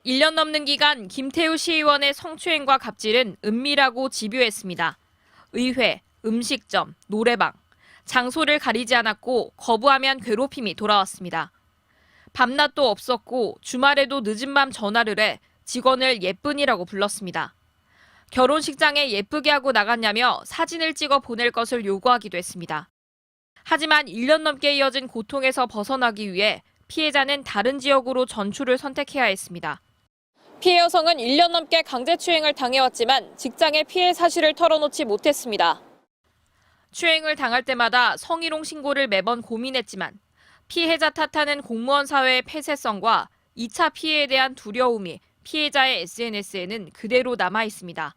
1년 넘는 기간 김태우 시의원의 성추행과 갑질은 은밀하고 집요했습니다. 의회, 음식점, 노래방, 장소를 가리지 않았고 거부하면 괴롭힘이 돌아왔습니다. 밤낮도 없었고 주말에도 늦은 밤 전화를 해 직원을 예쁜이라고 불렀습니다. 결혼식장에 예쁘게 하고 나갔냐며 사진을 찍어 보낼 것을 요구하기도 했습니다. 하지만 1년 넘게 이어진 고통에서 벗어나기 위해 피해자는 다른 지역으로 전출을 선택해야 했습니다. 피해 여성은 1년 넘게 강제추행을 당해왔지만 직장의 피해 사실을 털어놓지 못했습니다. 추행을 당할 때마다 성희롱 신고를 매번 고민했지만 피해자 탓하는 공무원 사회의 폐쇄성과 2차 피해에 대한 두려움이 피해자의 SNS에는 그대로 남아 있습니다.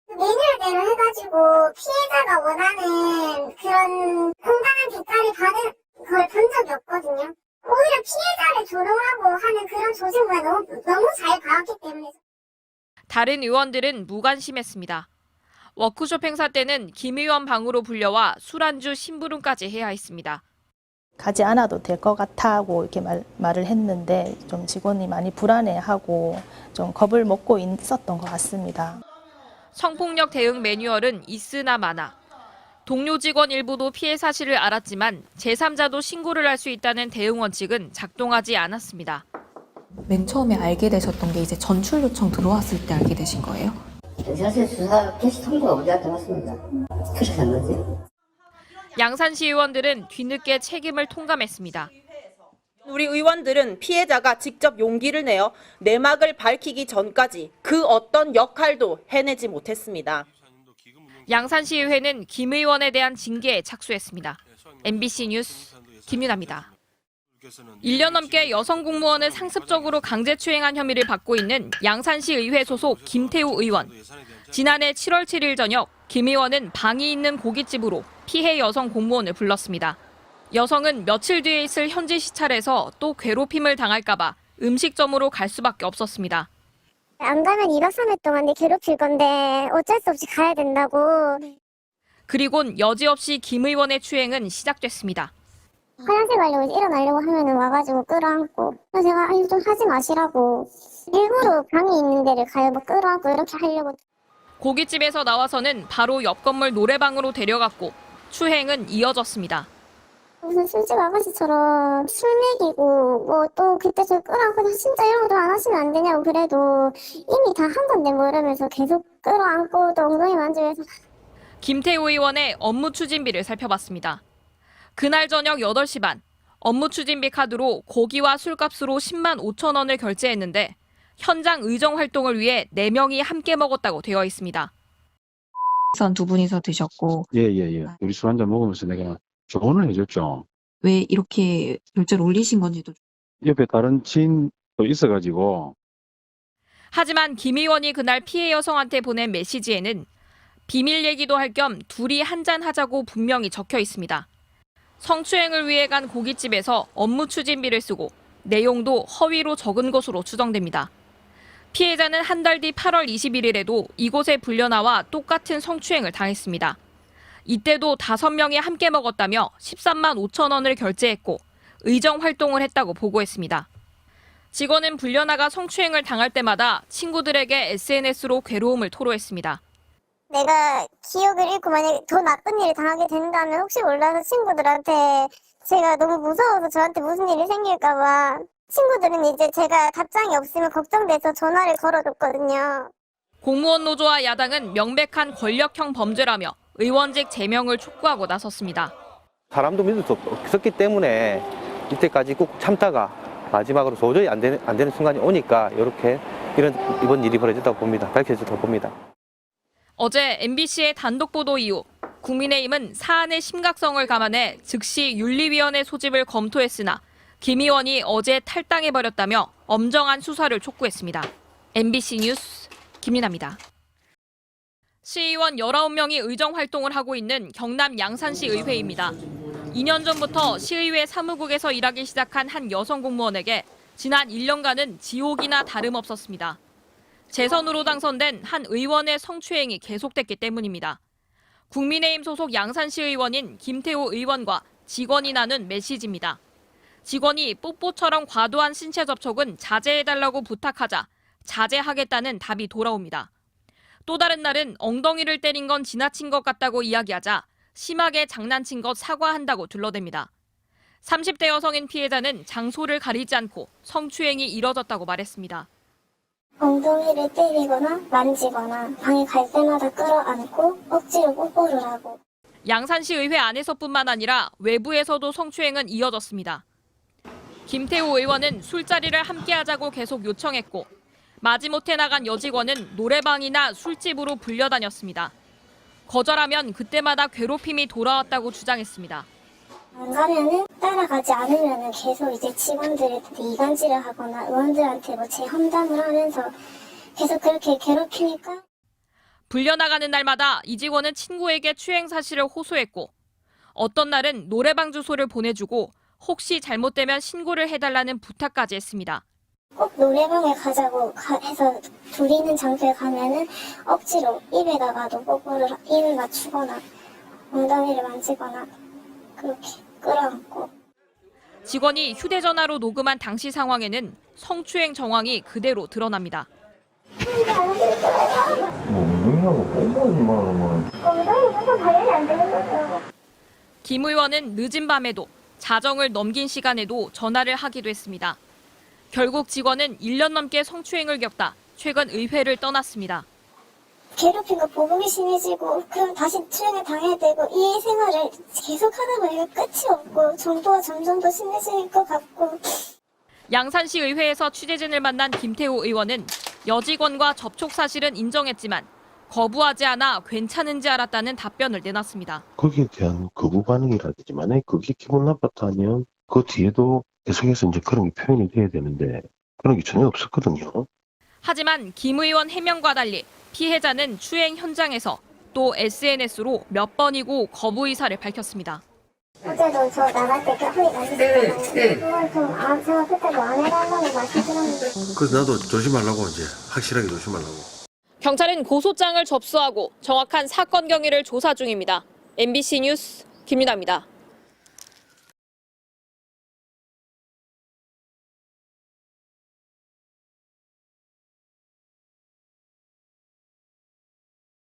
매뉴얼대로 해가지고 피해자가 원하는 그런 공정한 대가를 받은 걸 본 적이 없거든요. 오히려 피해자를 조롱하고 하는 그런 조직을 너무 잘 봐왔기 때문에. 다른 의원들은 무관심했습니다. 워크숍 행사 때는 김 의원 방으로 불려와 술안주 심부름까지 해야 했습니다. 가지 않아도 될 것 같다고 이렇게 말을 했는데 좀 직원이 많이 불안해하고 좀 겁을 먹고 있었던 것 같습니다. 성폭력 대응 매뉴얼은 있으나 마나. 동료 직원 일부도 피해 사실을 알았지만 제3자도 신고를 할 수 있다는 대응 원칙은 작동하지 않았습니다. 맨 처음에 알게 되셨던 게 이제 전출 요청 들어왔을 때 알게 되신 거예요? 사실 수사 캐시 통보가 우리한테 왔습니다. 그래서 한 거지. 양산시 의원들은 뒤늦게 책임을 통감했습니다. 우리 의원들은 피해자가 직접 용기를 내어 내막을 밝히기 전까지 그 어떤 역할도 해내지 못했습니다. 양산시의회는 김 의원에 대한 징계에 착수했습니다. MBC 뉴스 김윤아입니다. 1년 넘게 여성 공무원을 상습적으로 강제추행한 혐의를 받고 있는 양산시 의회 소속 김태우 의원. 지난해 7월 7일 저녁 김 의원은 방이 있는 고깃집으로 피해 여성 공무원을 불렀습니다. 여성은 며칠 뒤에 있을 현지 시찰에서 또 괴롭힘을 당할까 봐 음식점으로 갈 수밖에 없었습니다. 안 가면 2박 3일 동안 내 괴롭힐 건데 어쩔 수 없이 가야 된다고. 그리곤 여지없이 김 의원의 추행은 시작됐습니다. 화장실 가려고 일어나려고 하면은 와가지고 끌어안고. 그래서 제가 아니 좀 하지 마시라고. 일부러 방이 있는 데를 가요. 뭐 끌어안고 이렇게 하려고. 고깃집에서 나와서는 바로 옆 건물 노래방으로 데려갔고 추행은 이어졌습니다. 무슨 술집 아가씨처럼 술 먹이고 뭐 또 그때 저 끌어안고 진짜 이런 것도 안 하시면 안 되냐고 그래도 이미 다 한 건데 뭐 이러면서 계속 끌어안고 또 엉덩이 만지면서. 김태우 의원의 업무 추진비를 살펴봤습니다. 그날 저녁 8시 반 업무 추진비 카드로 고기와 술값으로 10만 5천 원을 결제했는데 현장 의정 활동을 위해 4명이 함께 먹었다고 되어 있습니다. 선 두 분이서 드셨고 예. 우리 술 한잔 먹으면서 내가 조언을 해줬죠. 왜 이렇게 결제를 올리신 건지도. 옆에 다른 지인도 있어가지고. 하지만 김 의원이 그날 피해 여성한테 보낸 메시지에는 비밀 얘기도 할 겸 둘이 한잔 하자고 분명히 적혀 있습니다. 성추행을 위해 간 고깃집에서 업무 추진비를 쓰고 내용도 허위로 적은 것으로 추정됩니다. 피해자는 한 달 뒤 8월 21일에도 이곳에 불려나와 똑같은 성추행을 당했습니다. 이때도 5명이 함께 먹었다며 13만 5천 원을 결제했고 의정 활동을 했다고 보고했습니다. 직원은 불려나가 성추행을 당할 때마다 친구들에게 SNS로 괴로움을 토로했습니다. 내가 기억을 잃고 만약에 더 나쁜 일을 당하게 된다면 혹시 몰라서 친구들한테 제가 너무 무서워서 저한테 무슨 일이 생길까 봐 친구들은 이제 제가 답장이 없으면 걱정돼서 전화를 걸어줬거든요. 공무원 노조와 야당은 명백한 권력형 범죄라며 의원직 제명을 촉구하고 나섰습니다. 사람도 믿을 수 없었기 때문에 이때까지 꼭 참다가 마지막으로 도저히 안 되는 순간이 오니까 이번 일이 벌어졌다고 봅니다. 밝혀졌다고 봅니다. 어제 MBC의 단독 보도 이후 국민의힘은 사안의 심각성을 감안해 즉시 윤리위원회 소집을 검토했으나 김 의원이 어제 탈당해버렸다며 엄정한 수사를 촉구했습니다. MBC 뉴스 김윤아입니다. 시의원 19명이 의정 활동을 하고 있는 경남 양산시 의회입니다. 2년 전부터 시의회 사무국에서 일하기 시작한 한 여성 공무원에게 지난 1년간은 지옥이나 다름없었습니다. 재선으로 당선된 한 의원의 성추행이 계속됐기 때문입니다. 국민의힘 소속 양산시 의원인 김태우 의원과 직원이 나눈 메시지입니다. 직원이 뽀뽀처럼 과도한 신체 접촉은 자제해달라고 부탁하자 자제하겠다는 답이 돌아옵니다. 또 다른 날은 엉덩이를 때린 건 지나친 것 같다고 이야기하자 심하게 장난친 것 사과한다고 둘러댑니다. 30대 여성인 피해자는 장소를 가리지 않고 성추행이 이뤄졌다고 말했습니다. 엉덩이를 때리거나 만지거나 방에 갈 때마다 끌어안고 억지로 뽀뽀를 하고. 양산시 의회 안에서뿐만 아니라 외부에서도 성추행은 이어졌습니다. 김태우 의원은 술자리를 함께하자고 계속 요청했고 마지못해 나간 여직원은 노래방이나 술집으로 불려다녔습니다. 거절하면 그때마다 괴롭힘이 돌아왔다고 주장했습니다. 안 가면은 따라가지 않으면은 계속 이제 직원들한테 이간질을 하거나 의원들한테 뭐 제 험담을 하면서 계속 그렇게 괴롭히니까. 불려나가는 날마다 이 직원은 친구에게 추행 사실을 호소했고 어떤 날은 노래방 주소를 보내주고 혹시 잘못되면 신고를 해달라는 부탁까지 했습니다. 꼭 노래방에 가자고 해서 둘이 있는 장소에 가면은 억지로 입에다가도 뽀뽀를 입을 맞추거나 엉덩이를 만지거나 그렇게 끌어안고. 직원이 휴대전화로 녹음한 당시 상황에는 성추행 정황이 그대로 드러납니다. 김 의원은 늦은 밤에도 자정을 넘긴 시간에도 전화를 하기도 했습니다. 결국 직원은 1년 넘게 성추행을 겪다 최근 의회를 떠났습니다. 괴롭힌 거 보복이 심해지고 그럼 다시 추행을 당해야 되고 이 생활을 계속 하다 보니까 끝이 없고 정도가 점점 더 심해질 것 같고. 양산시 의회에서 취재진을 만난 김태우 의원은 여직원과 접촉 사실은 인정했지만 거부하지 않아 괜찮은지 알았다는 답변을 내놨습니다. 거기에 대한 거부 반응이라든지 만약에 그게 기분 나빴다면 그 뒤에도 계속해서 이제 그런 게 표현이 돼야 되는데 그런 게 전혀 없었거든요. 하지만 김 의원 해명과 달리 피해자는 추행 현장에서 또 SNS로 몇 번이고 거부 의사를 밝혔습니다. 어제도 저 나갈 때 소리 나셨잖아요. 그걸 좀 제가 그때 뭐 안 해달라고 말씀드렸는데. 그래서 나도 조심하려고 이제 확실하게 조심하려고. 경찰은 고소장을 접수하고 정확한 사건 경위를 조사 중입니다. MBC 뉴스 김윤아입니다.